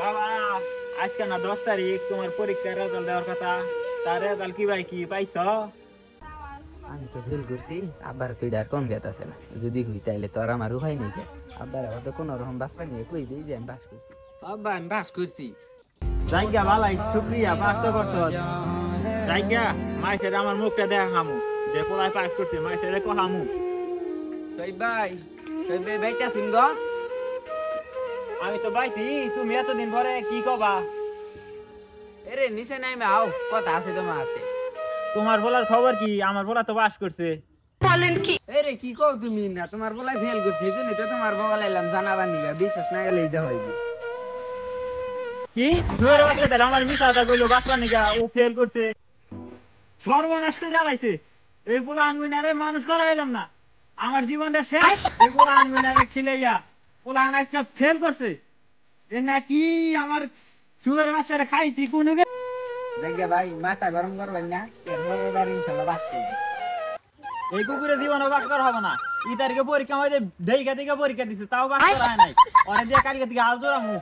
বাবা আজকে না 10 তারিখ, তোমার পরীক্ষার রেজাল্ট দেওয়ার কথা। তার রেজাল্ট কি ভাই, কি পাইছো? আমি তো ফেল করছি। আব্বার তুই আর কম গেতাছে না, যদি হই তাইলে তো আর আমার উপায় নেই। আব্বার হয়তো কোন রকম বাস পাই নিয়ে কই দিই যে আমি বাস করছি। আব্বা আমি বাস করছি। জায়গা ভালাই, শুক্রিয়া, পাস তো করছো। জায়গা মাইসের আমার মুখটা দেখা হামু, যে পোলায় পাস করছে মাইসের কহামু। তুই ভাই বাইটা শুন গো। আমি তো বাইতি, তুমি এতদিন পরে কি কবা? এরে নিচে নাই আও, কথা আছে তোমার হাতে। তোমার বলার খবর কি? আমার বলা তো পাস করছে। এরে কি কও তুমি? না তোমার বলাই ফেল করছি, এইজন্য তো তোমার বলাইলাম জানাবার নিগা, বিশ্বাস না গেলে এইটা হইবে। কি দুয়ের বাচ্চাদের আমার মিশাটা কইলো বাচ্চা নিগা ও ফেল করছে, সর্বনাশ তো জ্বালাইছে। এই পোলা আনবিনারে মানুষ করা এলাম না, আমার জীবনটা শেষ। এই পোলা আনবিনারে খিলাইয়া পোলা আজকে ফেল করছে। এ নাকি আমার সুয়ের বাচ্চারা খাইছি কোন দেখবে ভাই মাথা গরম করবেন না, এরপর ইনশাল্লাহ বাস করবে। এই কুকুরে জীবনে বাস করা হবে না। ই তারিখে পরীক্ষা আমাদের দেখা দেখা পরীক্ষা দিচ্ছে, তাও বাস করা হয় নাই। অনেক দিয়ে কালকে থেকে আল জোড়ামু।